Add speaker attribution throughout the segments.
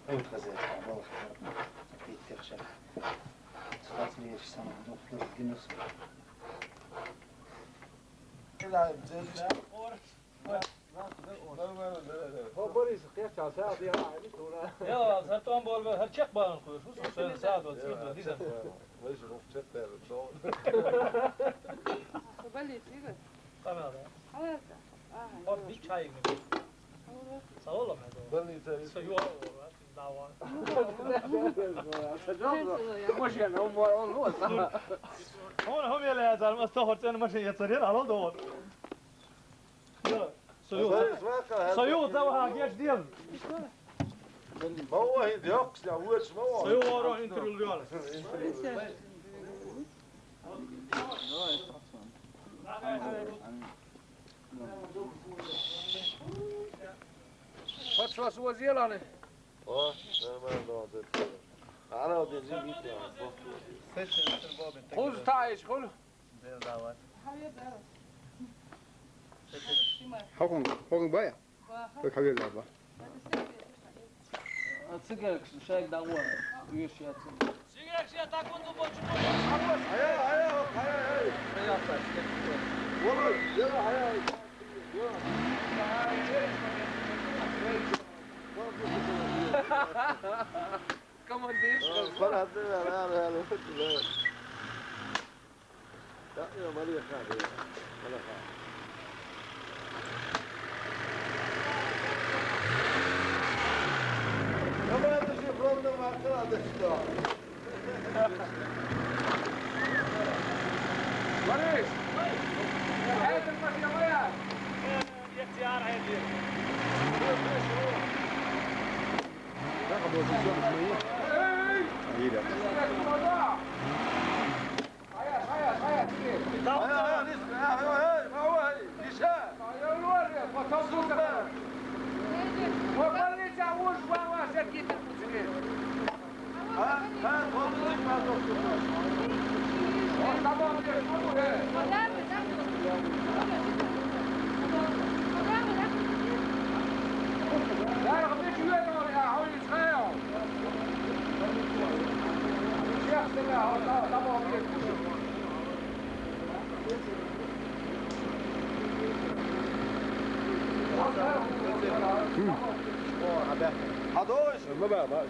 Speaker 1: Evet kızı. Allah bitti akşam. Sırat mı yaşasam? Doktor günüz.
Speaker 2: Boris, geçen saat ya.
Speaker 3: Ja, så tar han bara här checkbarn kurs. Så sen sa då till disen.
Speaker 2: Wees er nog zet daar zo.
Speaker 4: Соболит, Игорь.
Speaker 3: Tamam.
Speaker 4: Хаварда.
Speaker 3: Bak bir çay mı? Sağ ol ama.
Speaker 2: Ben niet eens.
Speaker 3: Så jag dava.
Speaker 2: مش يعني هم والله
Speaker 3: هم يلا يا زلمه استهرت انا ماشي يتصير على دور. سيو دوا جاش ديال.
Speaker 2: ما هو هيد يقص يا وش ما هو
Speaker 3: سيو ورا انتر الريال.
Speaker 2: Kaç var su ziyalanı? Oh, ben de orada. Ana o dedi git ya. Kuz tayiş kul.
Speaker 5: Hogan baya. Bak hayır la ba.
Speaker 6: Sigara şayk dawa. Uyuş ya.
Speaker 3: Sigara şey takın bu boçu.
Speaker 2: Hayır. Vallahi ya hayır.
Speaker 6: Come on, Dave.
Speaker 2: Para de la la. Ya Maria Carey. Valla. Ama da şu problem var işte. Barış. Hayır, ben yapayım.
Speaker 3: اختيار عادي.
Speaker 5: Taka bu pozisyon şurayı. İyi de.
Speaker 2: Hayır. ما هو نساء. وخلي تعوش واسع كيف المسلمين. ها خذ ما تقول. لا يغبيش يدعو يا حول يسخيهم. الشيخ سمع طبعا هدوش
Speaker 5: ما بقى بقى.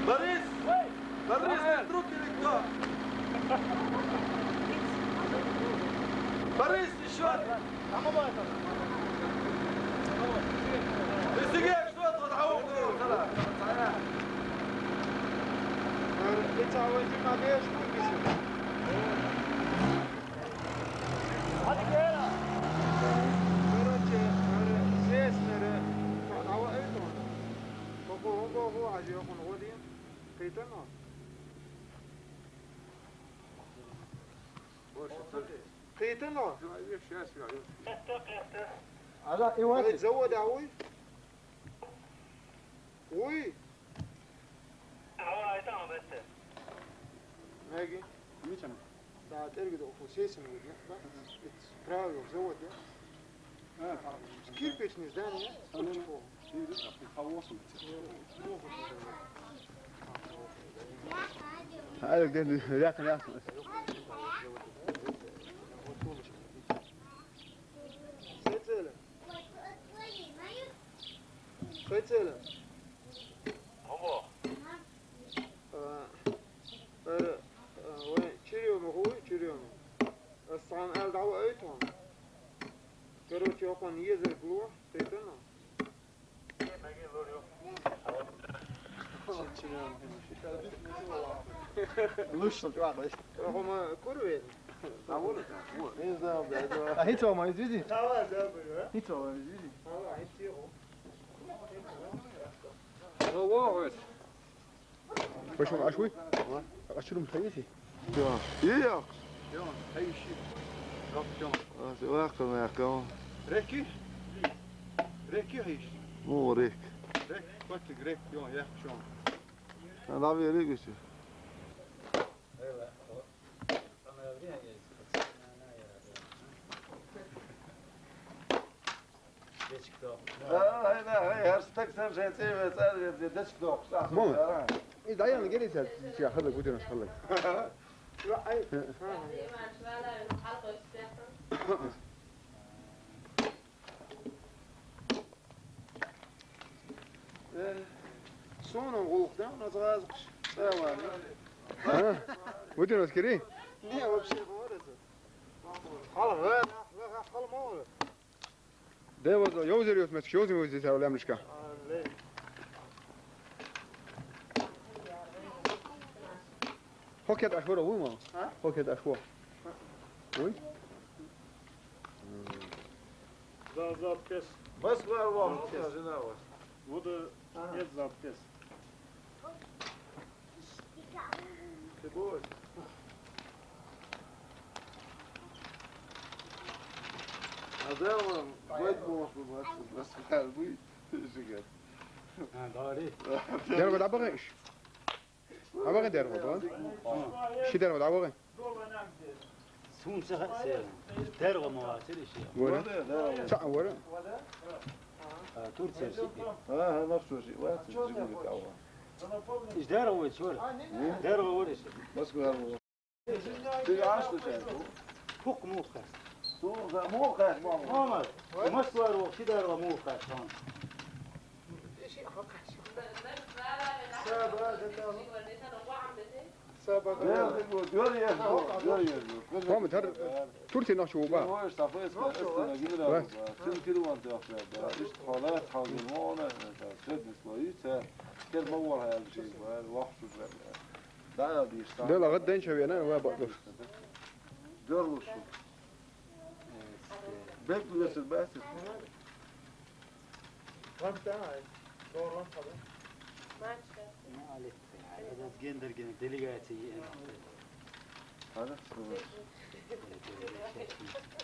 Speaker 2: Борис! Борис, руки никто! Борис, еще один! استجاب شو تضحوا خلاص
Speaker 5: Geçavacı ma beş kurgisi.
Speaker 3: Hadi gel.
Speaker 5: Karace, sesleri. Hava öyle mi? Koku acıyor konu o diye. Kıytan o. Kıytan o.
Speaker 2: هذا ايوه
Speaker 5: تزود عوي. وي.
Speaker 3: Hava tamam beste.
Speaker 5: Nagi.
Speaker 6: Niçin?
Speaker 5: ساعات ارقد او سيسن ودي بقى براو زود ده
Speaker 6: Evet.
Speaker 5: كيف بيش نزدان يا هذا ده لكن يا سيتسلم
Speaker 2: هو
Speaker 5: وين تشيريوم هو تشيريوم الصان قال دعوة ايتهم كروت يوقن يزر بلوح تيتنا لوش تقعد هم كروين أقول هيت هو ما يزيدي هيت هو ما يزيدي
Speaker 6: هو
Speaker 5: باش ما عشوي أشرب مخيتي
Speaker 2: يا
Speaker 5: هاي شيء
Speaker 2: واقع
Speaker 5: ركي هيش مو ريك قلت ريك يوم يا شو انا ابي ريك وش هاي هرستك سر شيء سر دش دوق صح ماما اذا يعني قلت يا خلك ودي خلك لا اي صونا غوخنا نزغازقش سلام ها ودي نسكري نيه وبشي بورزه خلاص لا خلاص ما ده وضع يوزر يوسمت شو يوزر يوزر ولا مشكا هوكيت أشهر وين ما هوكيت أشهر وين
Speaker 3: Zat kes.
Speaker 5: بس غير واحد جناوة
Speaker 3: Bu da et zat kes.
Speaker 5: تقول هذا وين موصل بس قلبي شقد دار ولا بغيش أبغى دار ولا شو دار ولا أبغى
Speaker 1: سون سخ ترغى مواسير شيء
Speaker 5: ولا ساعة ولا
Speaker 1: تورسي
Speaker 5: ها نفسه شيء واحد تجيب لك أول
Speaker 1: ايش دار هو شو دار هو ايش
Speaker 5: بس قال تيجي عشرة شيء
Speaker 1: فوق مو خاص
Speaker 5: مو خاش ماما
Speaker 1: ما مشوار وقت دار مو خاص
Speaker 5: هم تر تورتي نشوف بقى
Speaker 4: هو اشتفيت اسمه جينا كل كيلو وانت اخذ اشتغالات حول المونه سد سويت كل مور هاي الشيء الوحش ده بيشتغل
Speaker 5: ده لغد دين شوي أنا ويا بقدر
Speaker 4: جرب شو بيت بس الباس
Speaker 1: ما عليك هذا جندر جن دليغاتي
Speaker 4: هذا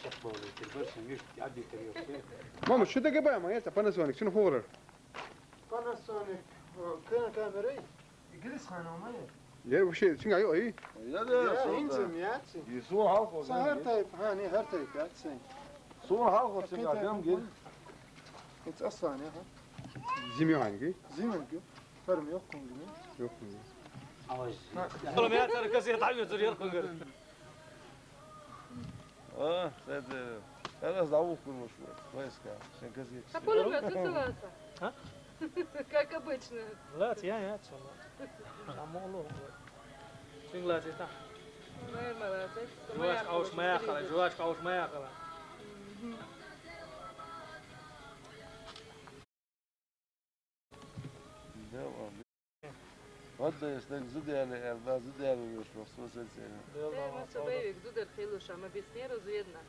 Speaker 1: شخبولي تربرشن مش عدي تريوك
Speaker 5: ماما شو ده جبايا ما يسا باناسونيك شنو فورر
Speaker 2: باناسونيك كان كاميري جلس خانه ما
Speaker 5: يا وشي شنو عيو ايه
Speaker 4: يا ده
Speaker 2: ينزل ياتسي
Speaker 4: يسوع حلقه
Speaker 2: سهر تايب هاني هر تايب ياتسي
Speaker 4: صور حلقه سمع كم جد
Speaker 2: يتأصلا يا ها
Speaker 5: زيميو عنكي
Speaker 2: زين جو فرم يوكم جميل
Speaker 5: يوك
Speaker 1: عواج
Speaker 3: والله ما ترى كسي يطعم يصير يرقن
Speaker 4: هذا ضعوف كل مشوار كويس كان عشان كذا
Speaker 7: Какой любят
Speaker 3: А?
Speaker 7: Как обычно.
Speaker 3: لا تيا والله عمولو شنو لا تيتا
Speaker 7: Моя молодец.
Speaker 3: جواش قوش ما ياكل جواش قوش ما ياكل
Speaker 4: هذا يستنق زد يعني لا زد يعني مش مخصوص
Speaker 7: Tema su bejvik dudar filuša, ma bis nije razvijedna.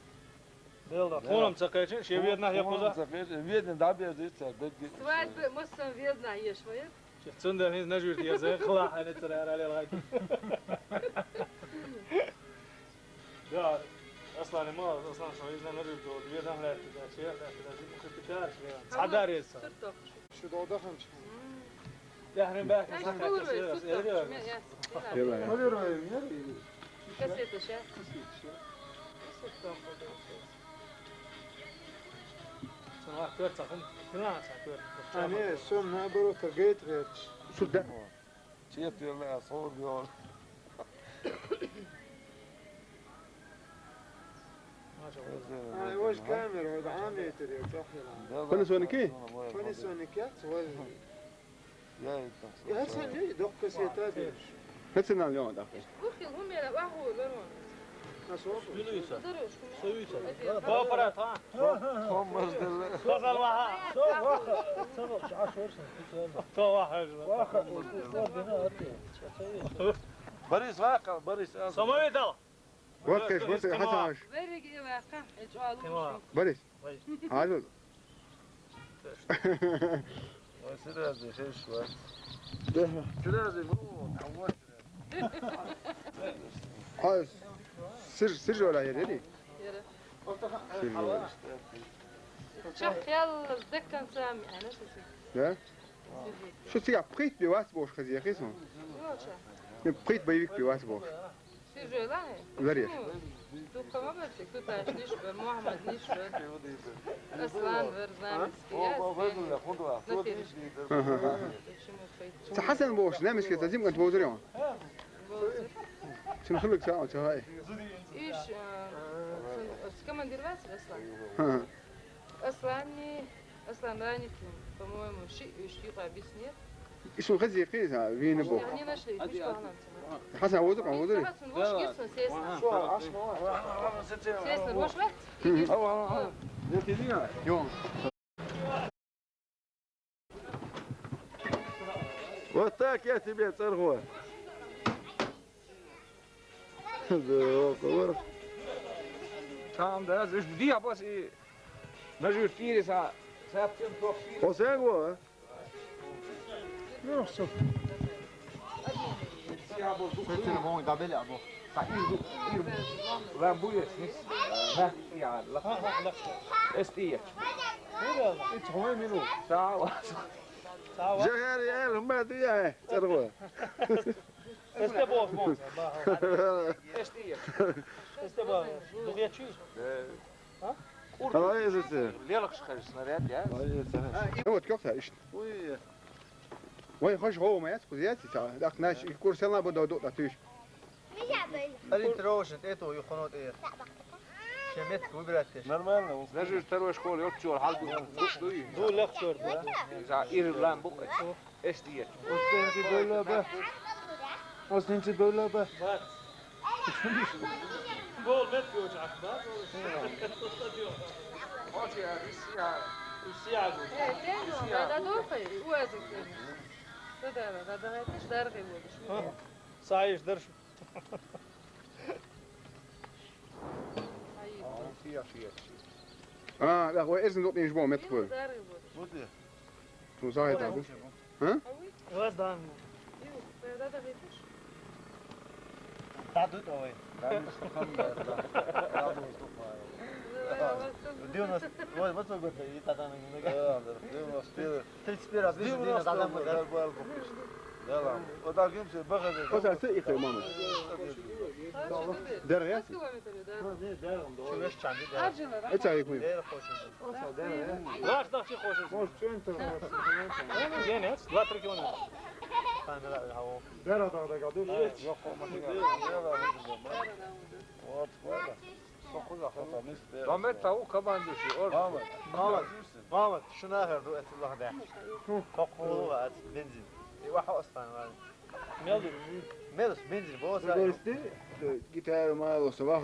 Speaker 3: يلا خونم تسكيتش شي بيدنا يقوزا
Speaker 4: فيدنا دعم يزيد بدك
Speaker 7: Svadbe, musam vjedna ješ, moje.
Speaker 3: تندر هي نجوت يا زين خلاص انا ترى على الغاية يا اصلا ما اصلا شو يزنا نجوت بيدنا لا شيء لا ممكن تكار صعدار يسا
Speaker 7: Srtok.
Speaker 2: شو ده دخل
Speaker 3: يحرم باك
Speaker 7: Znaš, kurve, srtok.
Speaker 5: يلا يا
Speaker 2: هذا رأي يلي
Speaker 7: Kasjetiš, ja? Srtok.
Speaker 3: سنوات كورتا خم كنا ساكور
Speaker 2: أنا سوم نابرو ترجيت ريتش
Speaker 5: شو ده
Speaker 4: شيت يلا صور بيون
Speaker 3: ما شاء الله
Speaker 2: أنا وش كاميرا هذا عامي تري صح
Speaker 5: باناسونيكي
Speaker 2: فاني سونيكات وين
Speaker 4: يا
Speaker 2: يا هسه جاي دق كسيتات
Speaker 5: هتسنا اليوم ده
Speaker 7: Uhil, umjela, vahu, lorno.
Speaker 2: أصوات
Speaker 3: سويسا
Speaker 7: Daruš,
Speaker 3: سويسا بابرات ها
Speaker 4: هم مرد
Speaker 3: خذ الواحد تو واحد
Speaker 4: بريس واقع بريس
Speaker 3: سموي ده
Speaker 5: وقت كيف بس حسن عاش
Speaker 7: Verig je vaka, eđalu.
Speaker 5: بريس هذا
Speaker 4: سرازي شيء شوي سرازي مو تعودت
Speaker 5: هذا سر ولا يدري
Speaker 7: Jere.
Speaker 5: سر ولا
Speaker 7: شغال دكان سامي أنا سيسي
Speaker 5: Ja? Što si ga prit bi vas boš kad je resno?
Speaker 7: يوشا
Speaker 5: Ne prit bi vik bi vas boš.
Speaker 7: سيجي لا
Speaker 5: Zarješ.
Speaker 7: تو كما بس تو تاش نشبر محمد نشبر أصلا برزامي
Speaker 5: Sa Hasan boş ne miski tazim kan tbozuriyon. Şunu khuluk sa'a çay.
Speaker 7: إيش كمان دير بس أصلا
Speaker 5: Ha.
Speaker 7: أصلا راني по-моему شيء بيسنير
Speaker 5: İşin khazi qisa vini boş.
Speaker 7: يعني نشري مش فاهمة
Speaker 5: Hasan vozuk an vozuri.
Speaker 7: واش كيسن سيسن
Speaker 1: Şu an aşma
Speaker 7: سيسن واش وقت
Speaker 5: Yok.
Speaker 4: وتاك يا تبي تصرخوا هذا
Speaker 2: Tamam da dus die was maar zo vier is haar. Ze heeft hem toch vier.
Speaker 4: وساقوا
Speaker 1: Sesini bom da bela bu.
Speaker 2: Waar boeien is niet. Ja, is die.
Speaker 3: Iets gewoon meer op.
Speaker 2: Zo.
Speaker 4: جهر يا ما تيا تصرخوا
Speaker 3: Este boş boş.
Speaker 2: Is die.
Speaker 3: Este boş. Doğru çiz.
Speaker 4: هذا يزت
Speaker 2: Lelijk scherp snelheid, ja.
Speaker 5: هو تكفى ايش.
Speaker 4: وي
Speaker 5: وين خش هو ما يسكت زيادة ساعة. داك ناش يكور سلنا بدو دو تاتيش.
Speaker 1: Ali trošen eto ju konot er. Šemet ku brate.
Speaker 4: نورمال
Speaker 2: Dat is terwijl school je ook zo half doe je.
Speaker 3: Du lektor.
Speaker 2: Za Irland boek. Is die.
Speaker 4: وستنتي بولا به وستنتي بولا به
Speaker 3: Gol met göç akba.
Speaker 2: Als je is ja.
Speaker 3: Usiyago.
Speaker 7: هذا دوخي وازك هذا هيتش دارغي ولا
Speaker 3: Sayış dırş.
Speaker 5: اه لا هو إذن دوت نجبو متفول.
Speaker 7: دارغي ولا
Speaker 4: ودي
Speaker 5: شو زايد هذا؟
Speaker 3: Vas dan.
Speaker 7: هذا هيتش
Speaker 1: Da dut ovaj. Divnost, vad så gott i tatan
Speaker 4: لا لا
Speaker 1: 31 az više dina da nam da.
Speaker 4: لا ودا يمشي بغل
Speaker 5: وزع سيقي ماما. در يا سي.
Speaker 1: Şu beş çandi da.
Speaker 7: أجل
Speaker 5: إيش هاي كوي؟
Speaker 1: Der hoşsun.
Speaker 3: Vaş da şey hoşsun.
Speaker 5: مش أنت.
Speaker 3: Yeni 2-3 kilometre.
Speaker 1: Tanrı hava.
Speaker 5: در هذا قاعدين.
Speaker 4: يا قوم
Speaker 2: Ahmet tavuk kaban düşüyor.
Speaker 1: Mahmut şuna her du etullah da. Kokulu var benzin. Waxa aslan var.
Speaker 3: Meldur.
Speaker 1: Melos benzin bu olsa.
Speaker 5: جيتار ما وصباح